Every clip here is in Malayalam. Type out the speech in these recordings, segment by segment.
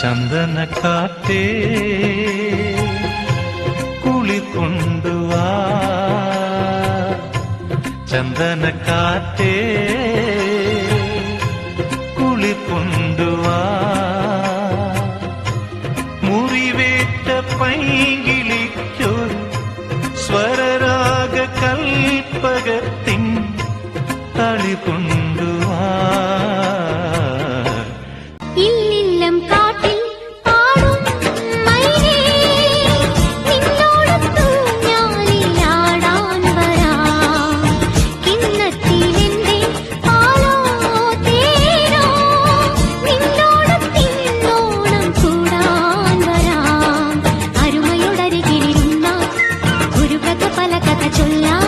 ചന്ദനക്കാറ്റേ കുളിക്കൊണ്ടുവാ, ചന്ദനക്കാറ്റേ കുളിക്കൊണ്ടുവാ, മുറിവേറ്റ പൈങ്കിളിക്കൊരു സ്വരരാഗ കൽപ്പകത്തിൻ തളി കൊണ്ടുവാ. ഇല്ലില്ലം കാട്ടിൽ പാടും മൈനേ, നിന്നോടൊത്തു ഞാനിലാടാൻ വരാം. കിണ്ണത്തിലെന്റെ പാലോ തേനോ, നിന്നോടൊത്തിന്നോണം കൂടാൻ വരാം. അരുമയോടരികിലിരുന്ന ഒരു കഥ പല കഥ ചൊല്ലാം,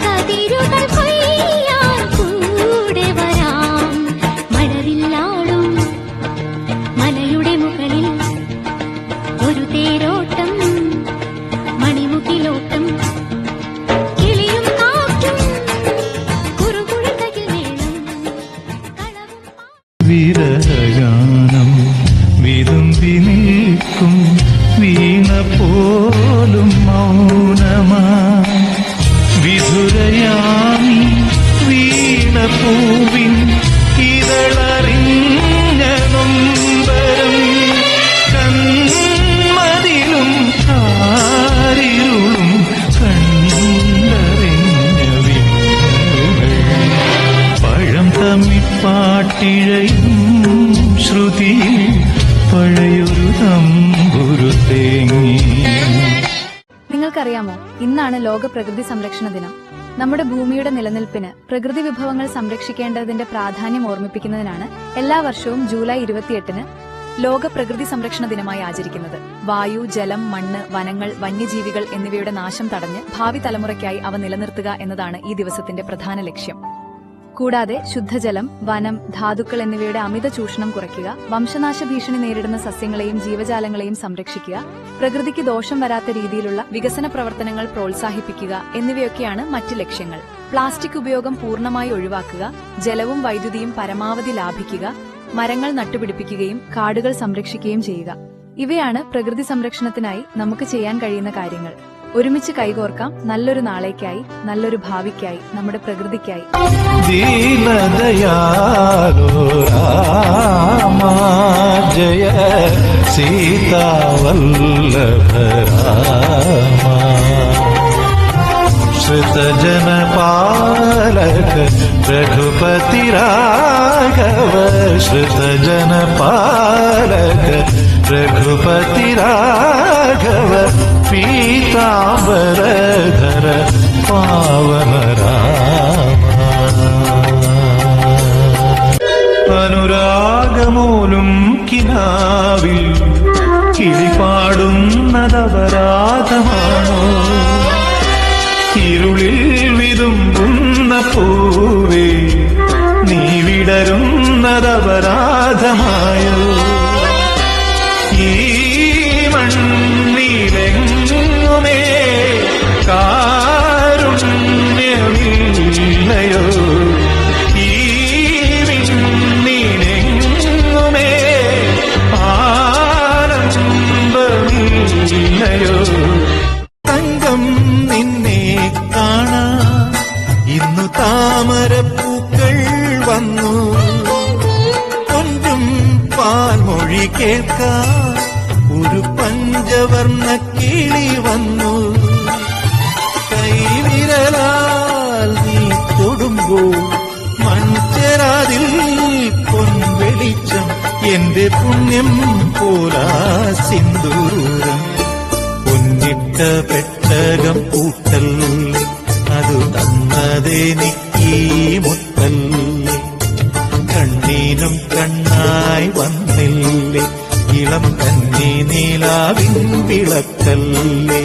കതിരുകൾ കൊയ്യാൻ കൂടെ വരാം. മഴവില്ലാടും മലയുടെ മുകളിൽ ഒരു തേരോട്ടം, മണിമുകിലോട്ടം, കിളിയും കാറ്റും കുറുകുഴുതകിൽ വേണം കളവും. വിരഹഗാനം വിതുമ്പി നിൽക്കും വീണ പോലും മൗനമാ, വിധുരയാമി വീണ പൂവിൻ ഇതളറിഞ്ഞ നൊമ്പരം, കന്മതിലും കാരിരുളും കണ്ടറിഞ്ഞ വിങ്ങലുകൾ, പഴം തമ്മിപ്പാട്ടിഴയും ശ്രുതി പഴയൊരു തമ്പുരു തേങ്ങി. നിങ്ങൾക്കറിയാമോ, ഇന്നാണ് ലോക പ്രകൃതി സംരക്ഷണ ദിനം. നമ്മുടെ ഭൂമിയുടെ നിലനിൽപ്പിന് പ്രകൃതി വിഭവങ്ങൾ സംരക്ഷിക്കേണ്ടതിന്റെ പ്രാധാന്യം ഓർമ്മിപ്പിക്കുന്നതിനാണ് എല്ലാ വർഷവും ജൂലൈ 28-ന് ലോക പ്രകൃതി സംരക്ഷണ ദിനമായി ആചരിക്കുന്നത്. വായു, ജലം, മണ്ണ്, വനങ്ങൾ, വന്യജീവികൾ എന്നിവയുടെ നാശം തടഞ്ഞ് ഭാവി തലമുറയ്ക്കായി അവ നിലനിർത്തുക എന്നതാണ് ഈ ദിവസത്തിന്റെ പ്രധാന ലക്ഷ്യം. കൂടാതെ ശുദ്ധജലം, വനം, ധാതുക്കൾ എന്നിവയുടെ അമിത ചൂഷണം കുറയ്ക്കുക, വംശനാശ ഭീഷണി നേരിടുന്ന സസ്യങ്ങളെയും ജീവജാലങ്ങളെയും സംരക്ഷിക്കുക, പ്രകൃതിക്ക് ദോഷം വരാത്ത രീതിയിലുള്ള വികസന പ്രവർത്തനങ്ങൾ പ്രോത്സാഹിപ്പിക്കുക എന്നിവയൊക്കെയാണ് മറ്റ് ലക്ഷ്യങ്ങൾ. പ്ലാസ്റ്റിക് ഉപയോഗം പൂർണ്ണമായി ഒഴിവാക്കുക, ജലവും വൈദ്യുതിയും പരമാവധി ലാഭിക്കുക, മരങ്ങൾ നട്ടുപിടിപ്പിക്കുകയും കാടുകൾ സംരക്ഷിക്കുകയും ചെയ്യുക. ഇവയാണ് പ്രകൃതി സംരക്ഷണത്തിനായി നമുക്ക് ചെയ്യാൻ കഴിയുന്ന കാര്യങ്ങൾ. ഒരുമിച്ച് കൈകോർക്കാം നല്ലൊരു നാളേക്കായി, നല്ലൊരു ഭാവിക്കായി, നമ്മുടെ പ്രകൃതിക്കായി. ദീനദയാലോ രാമാ ജയ സീതാവല്ലഭ രാമാ, ശ്രുതജനപാലക രഘുപതി രാഘവ, ശ്രുതജനപാലക രഘുപതി രാഘവ, പീതാംബരധര പാവന രാമ. അനുരാഗമൂലും കിനാവിൽ കിളിപാടുന്നതപരാധമാണോ, ഇരുളിൽ വിതുമ്പുന്ന പൂവേ നീ വിടരുന്നതപരാധമായോ, ഈ മണ്ണിലെങ്ങുമേ കാരുണ്യമില്ലയോ, ഈ വിണ്ണിലെങ്ങുമേ ആനന്ദമില്ലയോ. തങ്കം നിന്നെ കാണാൻ ഇന്നു താമരപ്പൂക്കൾ വന്നു, കൊഞ്ചും പാൽമൊഴി കേൾക്കാൻ ഒരു പഞ്ചവർണ്ണ കിളി വന്നു. കൈവിരലാൽ നീ തൊടുമ്പോൾ മൺചെരാതിൽ പൊൻവെളിച്ചം, എന്റെ പുണ്യം പോലാ സിന്ദൂരം. പൊന്നിട്ട പെട്ടകം പൂട്ടല്ലേ, അതു തന്നതെനിക്കീ മുത്തല്ലേ, കണ്ണീനും കണ്ണായി വന്നില്ലേ, ഇളം കന്നി നീലാവിൻ വിളക്കല്ലേ.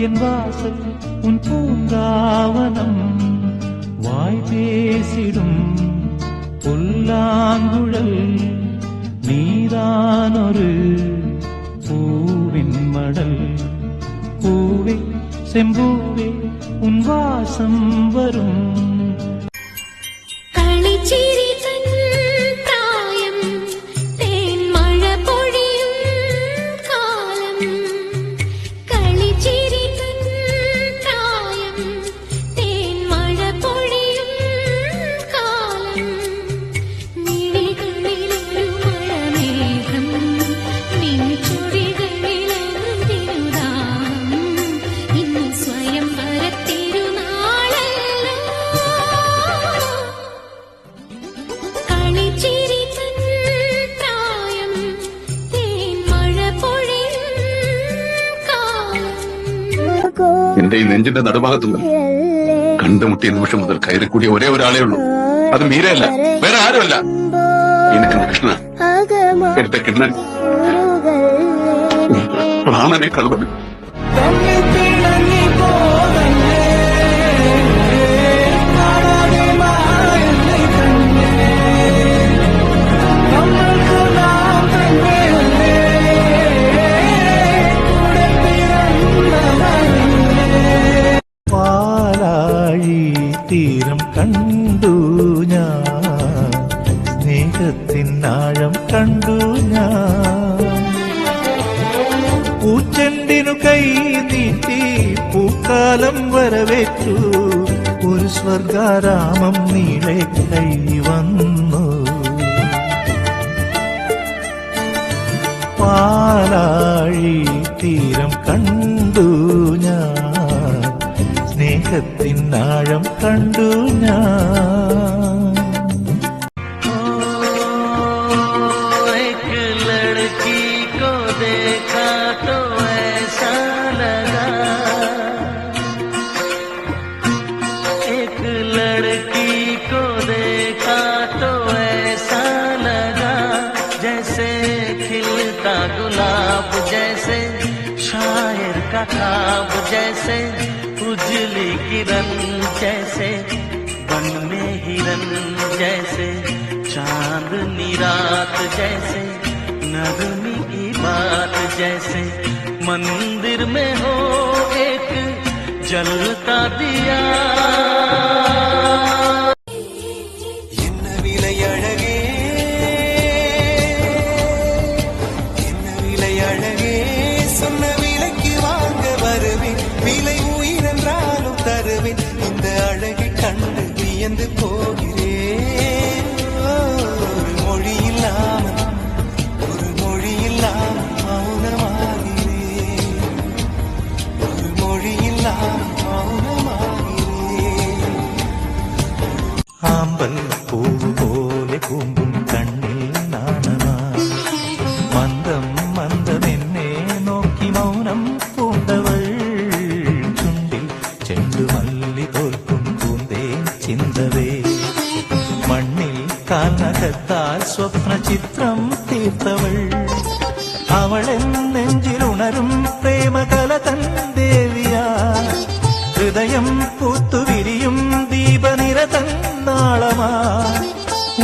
என் வாசல் உன் பூங்காவனம் வாய் பேசிடும் புல்லாங்குழல் நீதானொரு பூவின் மடல் பூவே செம்பூவே உன் வாசம் வரும் കളിച്ചിരി തൻ പ്രായം തേൻമഴ പൊഴിയും കാലം കളിച്ചിരി തൻ പ്രായം തേൻമഴ പൊഴിയും കാലം മിഴികളിലൊരു മഴമേഘം നിൻ ചുടികളിലെഴുതിരുതാം ഇന്ന് സ്വയം വരത്തിരുനാളല്ലോ കളിച്ചിരി തൻ പ്രായം തേൻമഴ പൊഴിയും കാലം എന്റെ ഈ നെഞ്ചിന്റെ നടുഭാഗത്തുണ്ട് കണ്ടുമുട്ടിയ നിമിഷം മുതൽ കയറിക്കൂടിയ ഒരേ ഒരാളേ ഉള്ളൂ. അത് മീരയല്ല, വേറെ ആരുമല്ല. എന്റെ കൃഷ്ണ, എന്റെ കിണ്ണൻ, പ്രാണനെ കളുവൻ. പാലാഴി തീരം കണ്ടു ഞാൻ സ്നേഹത്തിനാഴം കണ്ടു ഞാൻ പൂച്ചെണ്ടിനു കൈ നീട്ടി പൂക്കാലം വരവേറ്റു ഒരു സ്വർഗാരാമം നീളെ കൈ വന്നു പാലാഴി തീരം കണ്ടു ഞാൻ സ്നേഹത്തിനാഴം കണ്ടു ഞാൻ एक लड़की को देखा तो ऐसा लगा एक लड़की को देखा तो ऐसा लगा जैसे खिलता गुलाब जैसे शायर का ख्वाब जैसे उजली किरण जैसे बनने हिरन जैसे चांदनी रात जैसे नगमी की बात जैसे मंदिर में हो एक जलता दिया என்ன விலை அழகே என்ன விலை அழகே சொன்ன விலைக்கு வாங்க வருவேன் விலை உயிரென்றாலும் தருவேன் இந்த அழகை கண்டு வியந்து போகிறேன் ஒரு மொழி இல்லாமல் மௌனமாகிறேன் ஒரு மொழி இல்லாமல் மௌனமாகிறேன் ആമ്പൽ പൂവ് പോലെ കൂമ്പും കണ്ണിൽ നാണമായി മന്ദം മന്ദമെന്നെ നോക്കി മൗനം പൂണ്ടവൾ ചുണ്ടിൽ ചെണ്ടുമല്ലി തോൽക്കും പൂന്തേ ചിന്തവേ മണ്ണിൽ കാൽനകത്താൽ സ്വപ്ന ചിത്രം തീർത്തവൾ അവളെൻ നെഞ്ചിലുണരും പ്രേമകല തൻ ദേവിയാ ഹൃദയം പൂത്തുവിരിയും ദീപനിരതൻ നാളമാ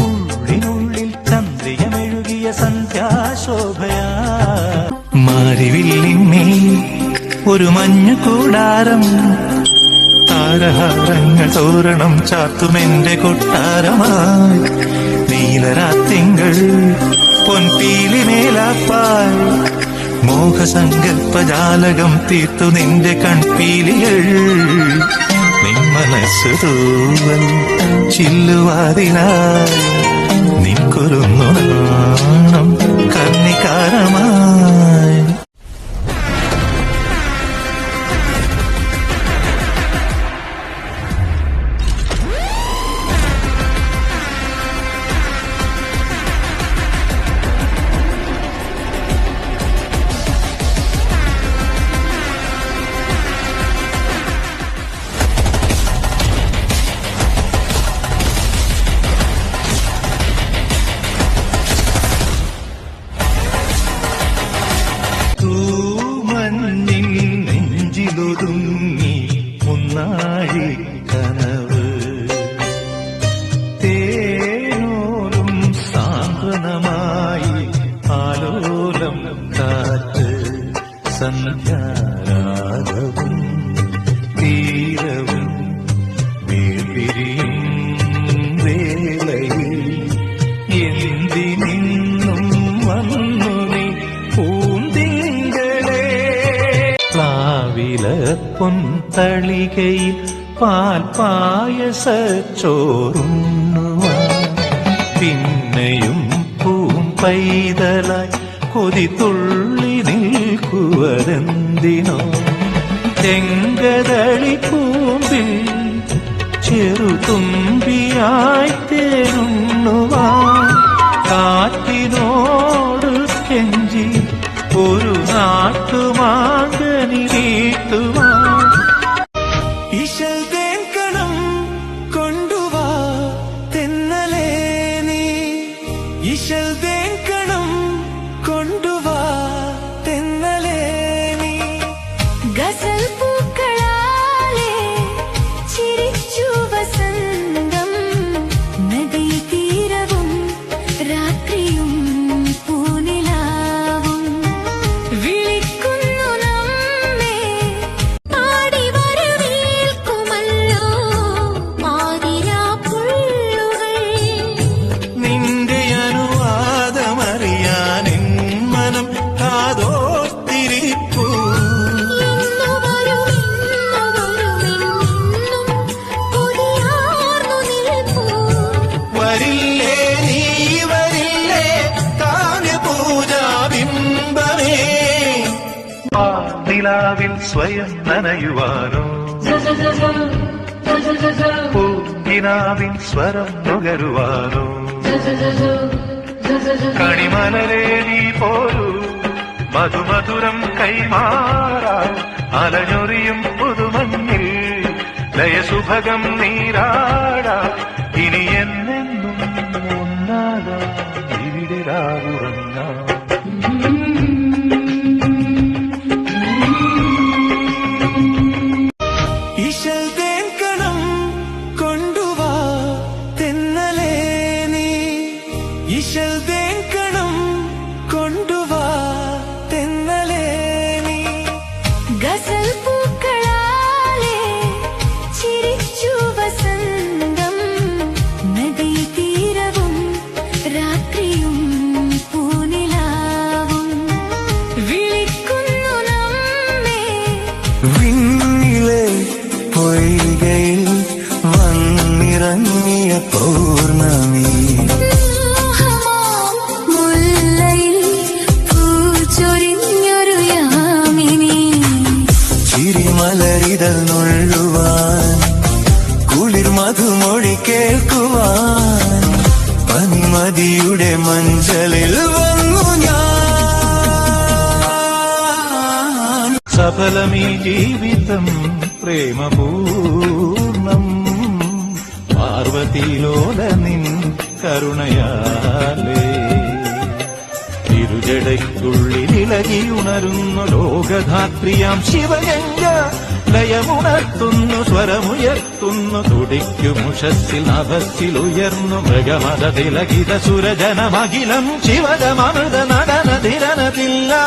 ഉള്ളിനുള്ളിൽ ചന്ദ്രികമെഴുകിയ സന്ധ്യാശോഭയാ മാരിവില്ലിന്മേൽ ഒരു മഞ്ഞു കൂടാരം താരഹാരങ്ങൾ തോരണം ചാത്തുമെന്റെ കൊട്ടാരമായി നീലരാത്തിങ്കൾ പൊൻപീലിമേലാപ്പായി മോഹസങ്കൽപ്പജാലകം തീർത്തു നിന്റെ കൺപീലികൾ നിൻ മനസ്സ് തൂവൽ ചില്ലുവാതിലായി നിൻകൊരുന്നു നാണം കർണികാരമായി സന്ധ്യാരാഗവും തീരവും വേർപിരിയും വേളയിൽ എന്തിനിന്നും വന്നു നീ പൂന്തിങ്കളേ. പ്ലാവില പൊൻതളികയിൽ പാൽപായസച്ചോറുണ്ണുവാൻ പിന്നെയും പൈതലായി കൊതി തുള്ളി നിൽക്കുവതെന്തിനോ. ചെങ്കതളി പൂമ്പിൽ ചെറുതുമ്പിയായി തേനുണ്ണുവാൻ കാറ്റിനോട് കെഞ്ചി ഒരു നാട്ടുമാങ്കനി വീട്ടുവാൻ. ഇശൽ തേൻ കണം കൊണ്ടുവാ തെന്നലേ നീ, ഇശൽ തേൻ കണം കൊണ്ടുവാ തെന്നലേ നീ. ഗസൽ പൂക്കളാലെ ചിരിച്ചു വസന്തം, നദീതീരവും രാത്രിയും പൂനിലാവും വിളിക്കുന്നു നമ്മെ. പാടി വരവേൽക്കുമല്ലോ പാതിരാപ്പുള്ളുകൾ. നിന്റെ അനുവാദമറിയാൻ എൻ മനം കാതോർത്തിരിപ്പൂ. ഇന്നു വരും ഇന്നും കൊതിയാർന്നു നിൽപ്പൂ. വരില്ലേ നീ വരില്ലേ കാവ്യപൂജാബിംബമേ. നിലാവിൽ സ്വയം നനയുവാനോ, പൂങ്കിനാവിൻ സ്വരം നുകരുവാനോ. കണിമലരേ നീ പോരൂ മധുമധുരം കൈമാറാൻ. അലഞ്ഞൊറിയും പുതുമഞ്ഞിൽ ലയസുഭകം നീരാടാൻ. ഇനി എന്നെന്നും ഒന്നാകാം ഇവിടെ രാവുറങ്ങാം. ഇശൽ തേൻ കണം കൊണ്ടുവാ തെന്നലേ നീ, ഇശൽ തേൻ കണം കൊണ്ടുവാ തെന്നലേ നീ. ഗസൽ പൂക്കളാലെ ചിരിച്ചു വസന്തം, നദീതീരവും രാത്രിയും പൂനിലാവും വിളിക്കുന്നു നമ്മെ. വിണ്ണിലെ പൊയ്കയിൽ വന്നിറങ്ങിയ പൗർണമി, മോഹമാം മുല്ലയിൽ പൂച്ചൊരിഞ്ഞൊരു യാമിനി. ചിരിമലരിതൽ നുള്ളുവാൻ കുളിർ മധുമൊഴി കേൾക്കുവാൻ പനിമതിയുടെ മഞ്ചലിൽ വന്നു ഞാൻ. സഫലമീ ജീവിതം പ്രേമപൂർണം പാർവതിലോല നിൻ കരുണയാലേ. ഇരുജടയ്ക്കുള്ളിലിളകിയുണരുന്നു ലോകധാത്രിയാം ശിവഗംഗ. ലയമുണർത്തുന്നു സ്വരമുയർത്തുന്നു തുടിക്കുമുഷസ്സിൽ നഭസ്സിലുയർന്നു മൃഗമത തിലകിത സുരജനമഖിലം ശിവജമൃത നടന ധിരനതില്ലാ.